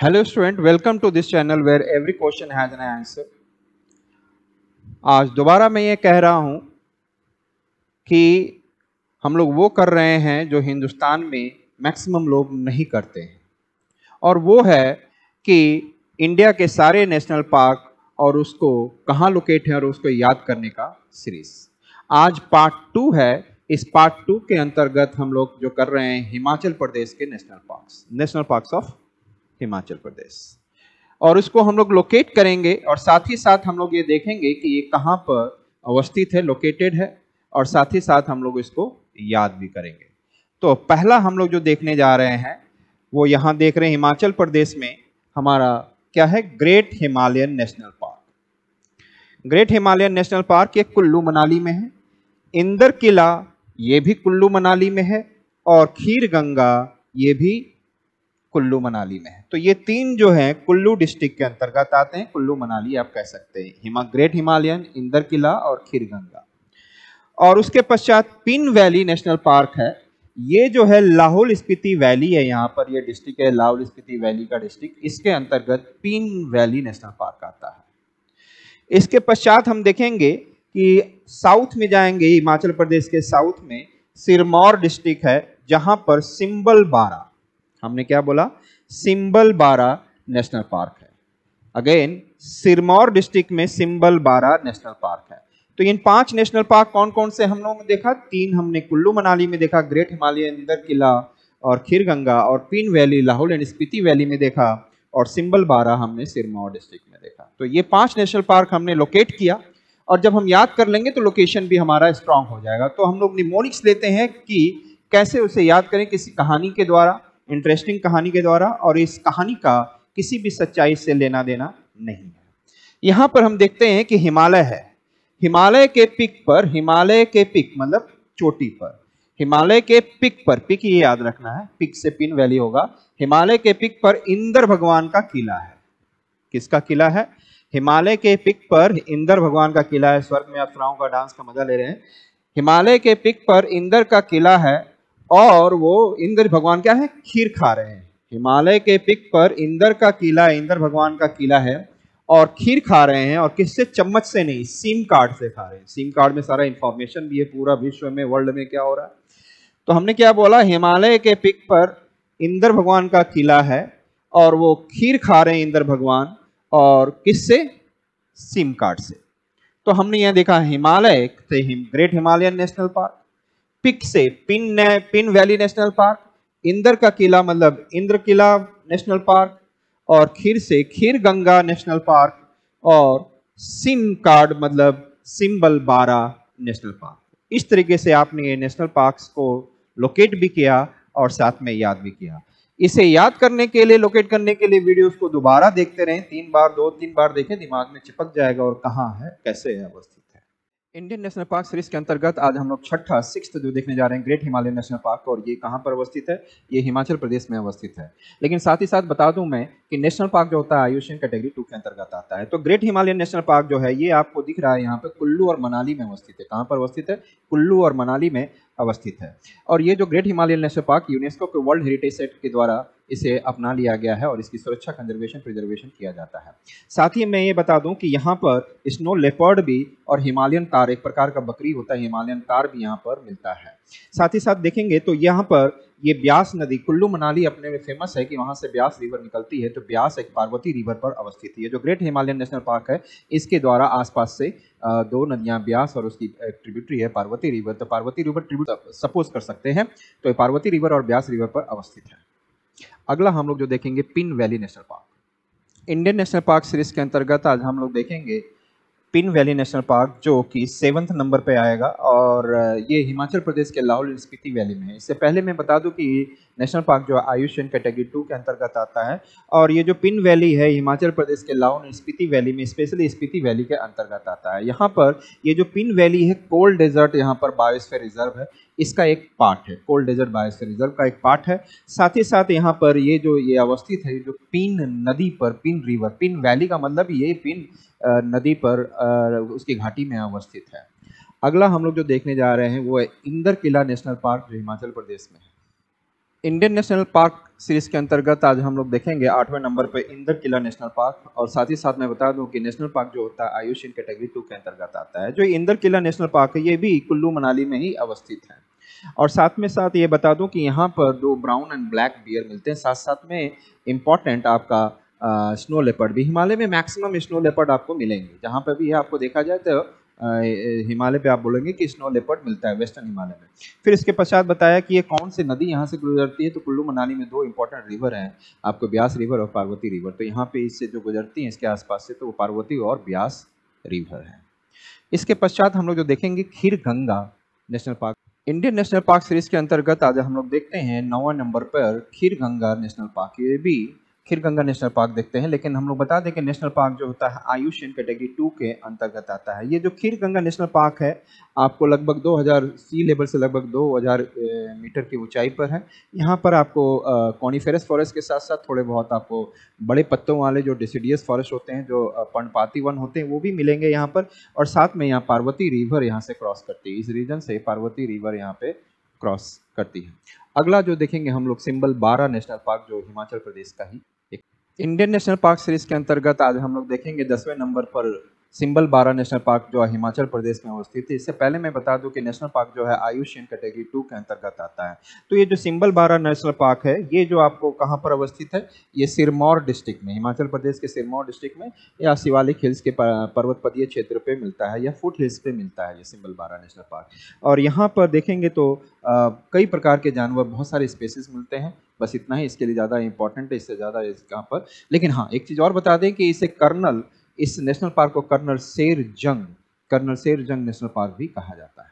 Hello student, welcome to this channel where every question has an answer. आज दोबारा मैं ये कह रहा हूँ कि हम लोग वो कर रहे हैं जो हिंदुस्तान में मैक्सिमम लोग नहीं करते हैं, और वो है कि इंडिया के सारे नेशनल पार्क और उसको कहाँ लोकेट है और उसको याद करने का सीरीज। आज पार्ट 2 है। इस पार्ट 2 के अंतर्गत हम लोग जो कर रहे हैं हिमाचल प्रदेश के national parks of Himachal Pradesh, और उसको हम लोग लोकेट करेंगे और साथ ही साथ हम लोग ये देखेंगे कि ये कहाँ पर अवस्थित है, लोकेटेड है, और साथ ही साथ हम लोग इसको याद भी करेंगे। तो पहला हम लोग जो देखने जा रहे हैं वो यहाँ देख रहे हैं हिमाचल प्रदेश में हमारा क्या है, great Himalayan national park. Great Himalayan national park ये कुल्लू मनाली में है, इंदर किला ये भी कुल्लू मनाली में है, और खीर गंगा ये भी कुल्लू मनाली में है। तो ये तीन जो है कुल्लू डिस्ट्रिक्ट के अंतर्गत आते हैं, कुल्लू मनाली आप कह सकते हैं, ग्रेट हिमालयन, इंदर किला और खीर गंगा। और उसके पश्चात पिन वैली नेशनल पार्क है। ये जो है लाहौल स्पीति वैली है, यहाँ पर ये डिस्ट्रिक्ट है लाहौल स्पीति वैली का डिस्ट्रिक्ट, इसके अंतर्गत पिन वैली नेशनल पार्क आता है। इसके पश्चात हम देखेंगे कि साउथ में जाएंगे, हिमाचल प्रदेश के साउथ में सिरमौर डिस्ट्रिक्ट है, जहां पर सिंबल बारा, हमने क्या बोला, सिंबल बारा नेशनल पार्क है। अगेन सिरमौर डिस्ट्रिक्ट में सिंबल बारा नेशनल पार्क है। तो इन 5 नेशनल पार्क कौन कौन से हम लोगों ने देखा, 3 हमने कुल्लू मनाली में देखा, ग्रेट हिमालयन, इंदर किला और खीर गंगा, और pin valley Lahaul and Spiti valley में देखा, और सिंबल बारा हमने सिरमौर डिस्ट्रिक्ट में देखा। तो ये 5 नेशनल पार्क हमने लोकेट किया, और जब हम याद कर लेंगे तो लोकेशन भी हमारा स्ट्रांग हो जाएगा। तो हम लोग निमोनिक्स लेते हैं कि कैसे उसे याद करें, किसी कहानी के द्वारा, इंटरेस्टिंग कहानी के द्वारा, और इस कहानी का किसी भी सच्चाई से लेना देना नहीं है। यहां पर हम देखते हैं कि हिमालय है, हिमालय के पिक मतलब चोटी पर, हिमालय के पिक पर, पिक ये याद रखना है, पिक से पिन वैली होगा। हिमालय के पिक पर इंद्र भगवान का किला है। किसका किला है? हिमालय के पिक पर इंद्र भगवान का किला है। स्वर्ग में अप्सराओं का डांस का मजा ले रहे हैं। हिमालय के पिक पर इंद्र का किला है, और वो इंद्र भगवान क्या है, खीर खा रहे हैं। हिमालय के पिक पर इंद्र का किला, इंद्र भगवान का किला है, और खीर खा रहे हैं, और किससे? चम्मच से नहीं, सिम कार्ड से खा रहे हैं। सिम कार्ड में सारा इंफॉर्मेशन भी है, पूरा विश्व में, वर्ल्ड में क्या हो रहा है। तो हमने क्या बोला, हिमालय के पिक पर इंद्र भगवान का किला है, और वो खीर खा रहे हैं इंद्र भगवान, और किससे? सिम कार्ड से। तो हमने यह देखा हिमालय से ग्रेट हिमालयन नेशनल पार्क, पिक से Pin valley national park, Inder का किला मतलब इंद्र किला नेशनल पार्क, और खीर से खीर गंगा नेशनल पार्क, और सिम कार्ड मतलब सिंबल बारा नेशनल पार्क। इस तरीके से आपने ये नेशनल पार्क्स को लोकेट भी किया और साथ में याद भी किया। इसे याद करने के लिए, लोकेट करने के लिए वीडियोस को दोबारा देखते रहें, 3 बार, 2-3 बार देखें, दिमाग में चिपक जाएगा और कहाँ है, कैसे है, अवस्थित है। इंडियन नेशनल पार्क सीरीज के अंतर्गत आज हम लोग छठा, 6th जो देखने जा रहे हैं, ग्रेट हिमालयन नेशनल पार्क, और ये कहाँ पर अवस्थित है? ये हिमाचल प्रदेश में अवस्थित है। लेकिन साथ ही साथ बता दूं मैं कि नेशनल पार्क जो होता है आयुष्मान कैटेगरी 2 के अंतर्गत आता है। तो ग्रेट हिमालयन नेशनल पार्क जो है ये आपको दिख रहा है यहाँ पे कुल्लू और मनाली में अवस्थित है। कहाँ पर अवस्थित है? कुल्लू और मनाली में अवस्थित है। और ये जो great Himalayan national park UNESCO के वर्ल्ड हेरिटेज साइट के द्वारा इसे अपना लिया गया है, और इसकी सुरक्षा, कंजर्वेशन, प्रिजर्वेशन किया जाता है। साथ ही मैं ये बता दूं कि यहाँ पर स्नो लेपर्ड भी और हिमालयन तार, एक प्रकार का बकरी होता है, हिमालयन तार भी यहाँ पर मिलता है। साथ ही साथ देखेंगे तो यहाँ पर ये ब्यास नदी, कुल्लू मनाली अपने में फेमस है कि वहां से ब्यास रिवर निकलती है। तो ब्यास एक पार्वती रिवर पर अवस्थित है। जो ग्रेट हिमालयन नेशनल पार्क है, इसके द्वारा आसपास से 2 नदियां, ब्यास और उसकी ट्रिब्यूटरी है पार्वती रिवर। तो पार्वती रिवर ट्रिब्यूट सपोज कर सकते हैं, तो पार्वती रिवर और ब्यास रिवर पर अवस्थित है। अगला हम लोग जो देखेंगे pin valley national park. Indian national park series के अंतर्गत आज हम लोग देखेंगे पिन वैली नेशनल पार्क, जो कि 7th नंबर पे आएगा, और ये हिमाचल प्रदेश के लाहौल स्पीति वैली में है। इससे पहले मैं बता दूं कि नेशनल पार्क जो आयुष्मान कैटेगरी 2 के अंतर्गत आता है, और ये जो पिन वैली है हिमाचल प्रदेश के लाहौल स्पीति वैली में, स्पेशली स्पीति वैली के अंतर्गत आता है। यहाँ पर ये जो पिन वैली है, कोल्ड डेजर्ट यहाँ पर बायोस्फीयर रिजर्व है, इसका एक पार्ट है, कोल्ड डेजर्ट बायोस्फीयर रिजर्व का एक पार्ट है। साथ ही साथ यहाँ पर ये अवस्थित है जो पिन नदी पर, पिन रिवर, पिन वैली का मतलब ये पिन नदी पर उसकी घाटी में अवस्थित है। अगला हम लोग जो देखने जा रहे हैं वो है इंदर किला नेशनल पार्क, जो हिमाचल प्रदेश में है। इंडियन नेशनल पार्क सीरीज के अंतर्गत आज हम लोग देखेंगे 8वें नंबर पे इंदर किला नेशनल पार्क, और साथ ही साथ मैं बता दूं कि नेशनल पार्क जो होता है आयुष्मान कैटेगरी 2 के अंतर्गत आता है। जो इंदर किला नेशनल पार्क है ये भी कुल्लू मनाली में ही अवस्थित है। और साथ में साथ ये बता दूं कि यहाँ पर 2 ब्राउन एंड ब्लैक बियर मिलते हैं, साथ साथ में इम्पॉर्टेंट आपका स्नो लेपर्ड भी। हिमालय में मैक्सिमम स्नो लेपर्ड आपको मिलेंगे, जहाँ पर भी आपको देखा जाए तो हिमालय पे आप बोलेंगे कि स्नो लेपर्ड मिलता है वेस्टर्न हिमालय में। फिर इसके पश्चात बताया कि ये कौन सी नदी यहाँ से गुजरती है, तो कुल्लू मनाली में 2 इंपॉर्टेंट रिवर हैं आपको, ब्यास रिवर और पार्वती रिवर। तो यहाँ पे इससे जो गुजरती हैं इसके आसपास से, तो वो पार्वती और ब्यास रिवर है। इसके पश्चात हम लोग जो देखेंगे Kheer Ganga national park. Indian national park series के अंतर्गत आज हम लोग देखते हैं 9वें नंबर पर खीर गंगा नेशनल पार्क। ये भी खीर गंगा नेशनल पार्क देखते हैं, लेकिन हम लोग बता दें कि नेशनल पार्क जो होता है आयुष्मान कैटेगरी 2 के अंतर्गत आता है। ये जो खीर गंगा नेशनल पार्क है आपको लगभग 2000 सी लेवल से लगभग 2000 मीटर की ऊंचाई पर है। यहाँ पर आपको कॉनिफेरस फॉरेस्ट के साथ साथ थोड़े बहुत आपको बड़े पत्तों वाले जो डिसिडियस फॉरेस्ट होते हैं, जो पर्णपाती वन होते हैं, वो भी मिलेंगे यहाँ पर। और साथ में यहाँ पार्वती रिवर यहाँ से क्रॉस करती है, इस रीजन से पार्वती रिवर यहाँ पे क्रॉस करती है। अगला जो देखेंगे हम लोग सिंबल 12 नेशनल पार्क, जो हिमाचल प्रदेश का ही एक इंडियन नेशनल पार्क सीरीज के अंतर्गत आज हम लोग देखेंगे 10वें नंबर पर सिंबल 12 नेशनल पार्क, जो हिमाचल प्रदेश में अवस्थित है। इससे पहले मैं बता दूं कि नेशनल पार्क जो है आयुष्मान कैटेगरी 2 के अंतर्गत आता है। तो ये जो सिंबल 12 नेशनल पार्क है ये जो आपको कहाँ पर अवस्थित है, ये सिरमौर डिस्ट्रिक्ट में, हिमाचल प्रदेश के सिरमौर डिस्ट्रिक्ट में या शिवालिक हिल्स के पर्वतपदीय क्षेत्र पे मिलता है या फुट हिल्स पे मिलता है ये सिंबल 12 नेशनल पार्क। और यहाँ पर देखेंगे तो कई प्रकार के जानवर, बहुत सारे स्पेसीज मिलते हैं। बस इतना ही इसके लिए ज़्यादा इंपॉर्टेंट है, इससे ज़्यादा यहाँ पर। लेकिन हाँ, एक चीज़ और बता दें कि इस नेशनल पार्क को कर्नल शेर जंग नेशनल पार्क भी कहा जाता है।